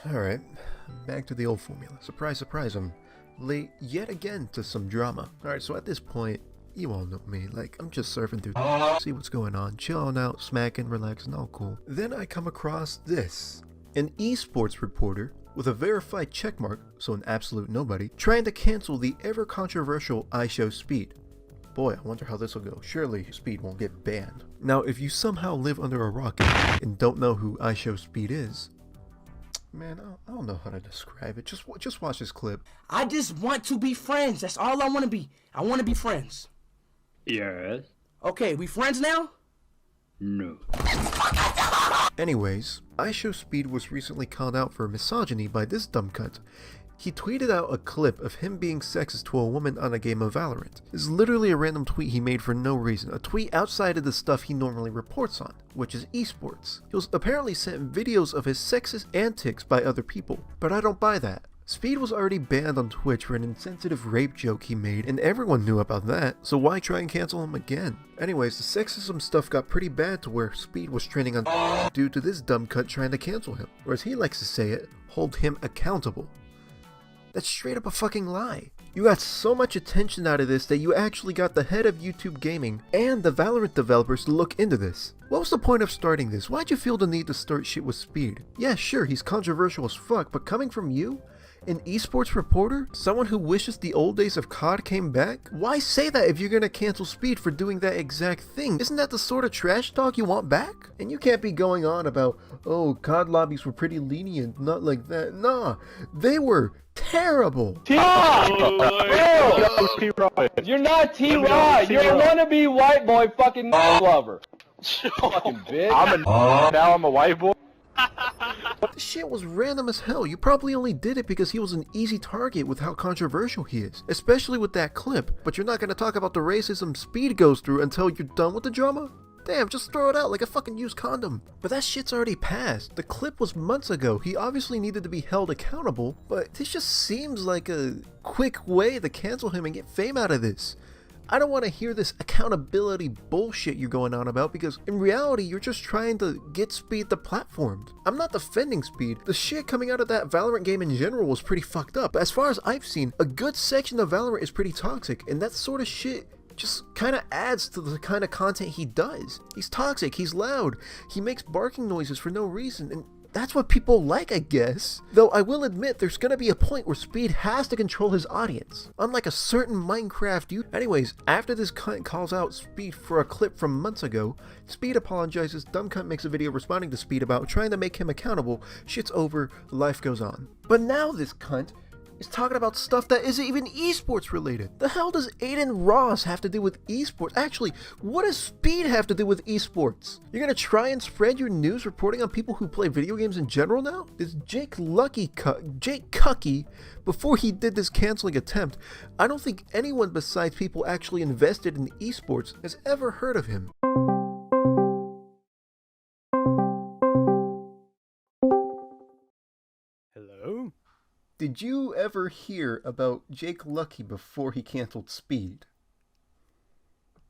Alright, back to the old formula. Surprise, surprise, I'm late yet again to some drama. Alright, so at this point, you all know me, like, I'm just surfing through see what's going on, chilling out, smacking, relaxing, all cool. Then I come across this. An esports reporter with a verified checkmark, so an absolute nobody, trying to cancel the ever-controversial iShowSpeed. Boy, I wonder how this will go. Surely Speed won't get banned. Now, if you somehow live under a rock and don't know who iShowSpeed is, man, I don't know how to describe it. Just watch this clip. I just want to be friends. That's all I want to be. I want to be friends. Yes. Okay, we friends now? No. Anyways, iShowSpeed was recently called out for misogyny by this dumb cunt. He tweeted out a clip of him being sexist to a woman on a game of Valorant. It's literally a random tweet he made for no reason, a tweet outside of the stuff he normally reports on, which is esports. He was apparently sent videos of his sexist antics by other people, but I don't buy that. Speed was already banned on Twitch for an insensitive rape joke he made, and everyone knew about that, so why try and cancel him again? Anyways, the sexism stuff got pretty bad to where Speed was trending on due to this dumb cunt trying to cancel him, or as he likes to say it, hold him accountable. That's straight up a fucking lie. You got so much attention out of this that you actually got the head of YouTube Gaming and the Valorant developers to look into this. What was the point of starting this? Why'd you feel the need to start shit with Speed? Yeah, sure, he's controversial as fuck, but coming from you? An esports reporter? Someone who wishes the old days of COD came back? Why say that if you're gonna cancel Speed for doing that exact thing? Isn't that the sort of trash talk you want back? And you can't be going on about, oh, COD lobbies were pretty lenient, not like that. Nah, they were terrible. T-Rod! You're not T-Rod! You're a wannabe white boy fucking lover. Fucking bitch. Now I'm a white boy. This shit was random as hell. You probably only did it because he was an easy target with how controversial he is, especially with that clip. But you're not gonna talk about the racism Speed goes through until you're done with the drama? Damn, just throw it out like a fucking used condom. But that shit's already passed. The clip was months ago. He obviously needed to be held accountable, but this just seems like a quick way to cancel him and get fame out of this. I don't want to hear this accountability bullshit you're going on about, because in reality you're just trying to get Speed deplatformed. I'm not defending Speed. The shit coming out of that Valorant game in general was pretty fucked up. But as far as I've seen, a good section of Valorant is pretty toxic, and that sort of shit just kind of adds to the kind of content he does. He's toxic, he's loud, he makes barking noises for no reason, and that's what people like, I guess. Though I will admit there's gonna be a point where Speed has to control his audience, unlike a certain Minecraft dude. Anyways, after this cunt calls out Speed for a clip from months ago, Speed apologizes, dumb cunt makes a video responding to Speed about trying to make him accountable, shit's over, life goes on. But now this cunt is talking about stuff that isn't even esports related. The hell does Aiden Ross have to do with esports? Actually, what does Speed have to do with esports? You're gonna try and spread your news reporting on people who play video games in general now? This Jake Cucky, before he did this canceling attempt, I don't think anyone besides people actually invested in esports has ever heard of him. Hello? Did you ever hear about Jake Lucky before he canceled Speed?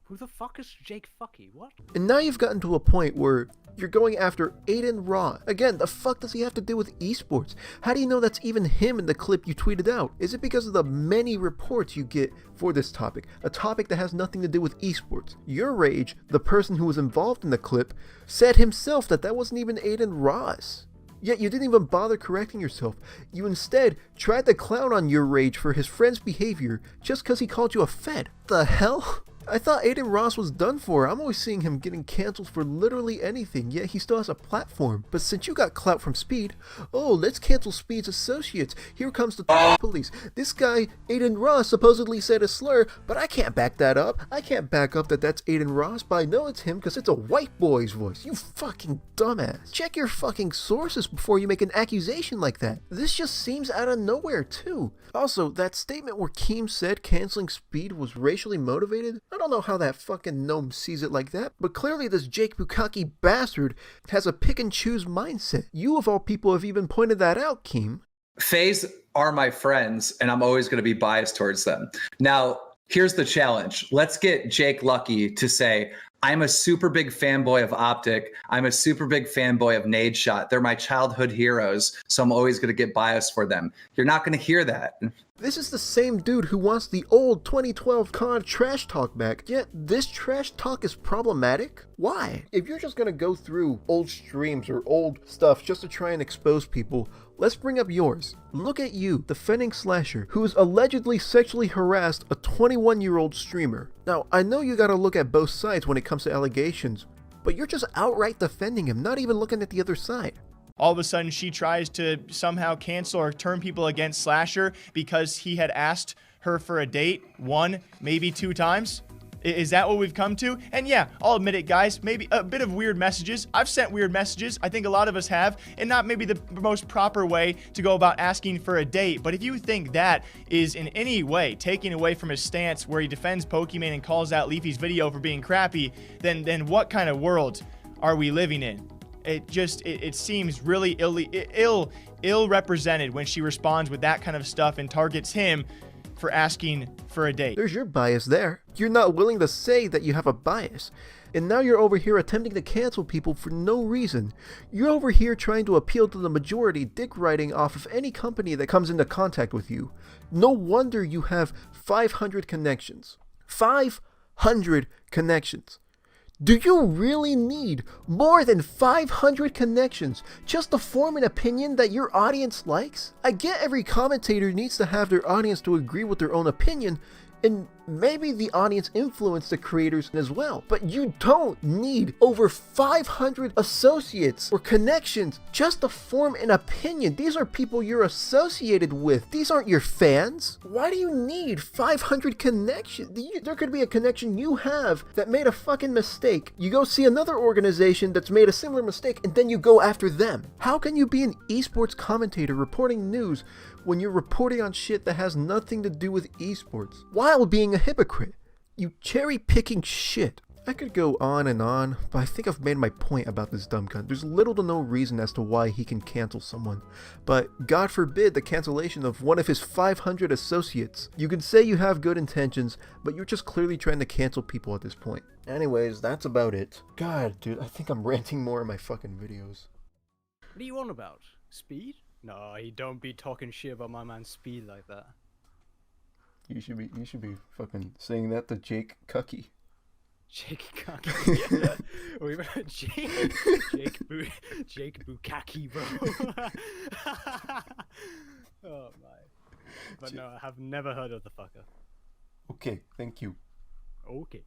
Who the fuck is Jake Fucky? What? And now you've gotten to a point where you're going after Aiden Ross. Again, the fuck does he have to do with esports? How do you know that's even him in the clip you tweeted out? Is it because of the many reports you get for this topic? A topic that has nothing to do with esports. Your rage, the person who was involved in the clip, said himself that that wasn't even Aiden Ross. Yet you didn't even bother correcting yourself. You instead tried to clown on your rage for his friend's behavior just because he called you a fed. The hell? I thought Aiden Ross was done for. I'm always seeing him getting canceled for literally anything, yet he still has a platform. But since you got clout from Speed, oh, let's cancel Speed's associates. Here comes the police. This guy, Aiden Ross, supposedly said a slur, but I can't back that up. I can't back up that that's Aiden Ross, but I know it's him because it's a white boy's voice. You fucking dumbass. Check your fucking sources before you make an accusation like that. This just seems out of nowhere, too. Also, that statement where Keem said canceling Speed was racially motivated, I don't know how that fucking gnome sees it like that, but clearly this Jake Bukaki bastard has a pick and choose mindset. You of all people have even pointed that out, Keem. FaZe are my friends, and I'm always going to be biased towards them. Now, here's the challenge. Let's get Jake Lucky to say, I'm a super big fanboy of Optic. I'm a super big fanboy of Nade Shot. They're my childhood heroes, so I'm always going to get biased for them. You're not going to hear that. This is the same dude who wants the old 2012 COD trash talk back, yet this trash talk is problematic? Why? If you're just gonna go through old streams or old stuff just to try and expose people, let's bring up yours. Look at you, defending Slasher, who has allegedly sexually harassed a 21-year-old streamer. Now, I know you gotta look at both sides when it comes to allegations, but you're just outright defending him, not even looking at the other side. All of a sudden, she tries to somehow cancel or turn people against Slasher because he had asked her for a date 1, maybe 2 times. Is that what we've come to? And yeah, I'll admit it, guys, maybe a bit of weird messages. I've sent weird messages. I think a lot of us have, and not maybe the most proper way to go about asking for a date. But if you think that is in any way taking away from his stance where he defends Pokemon and calls out Leafy's video for being crappy, then what kind of world are we living in? It seems really ill represented when she responds with that kind of stuff and targets him for asking for a date. There's your bias there. You're not willing to say that you have a bias. And now you're over here attempting to cancel people for no reason. You're over here trying to appeal to the majority, dick riding off of any company that comes into contact with you. No wonder you have 500 connections. 500 connections. Do you really need more than 500 connections just to form an opinion that your audience likes? I get every commentator needs to have their audience to agree with their own opinion, and maybe the audience influence the creators as well. But you don't need over 500 associates or connections just to form an opinion. These are people you're associated with. These aren't your fans. Why do you need 500 connections? There could be a connection you have that made a fucking mistake. You go see another organization that's made a similar mistake, and then you go after them. How can you be an esports commentator reporting news when you're reporting on shit that has nothing to do with esports, while being a hypocrite? You cherry-picking shit. I could go on, but I think I've made my point about this dumb cunt. There's little to no reason as to why he can cancel someone. But God forbid the cancellation of one of his 500 associates. You can say you have good intentions, but you're just clearly trying to cancel people at this point. Anyways, that's about it. God, dude, I think I'm ranting more in my fucking videos. What are you on about? Speed? No, you don't be talking shit about my man Speed like that. You should be fucking saying that to Jake Cucky. Jake Cucky. Wait, Jake Bukaki, bro. Oh my. But no, I have never heard of the fucker. Okay, thank you. Okay.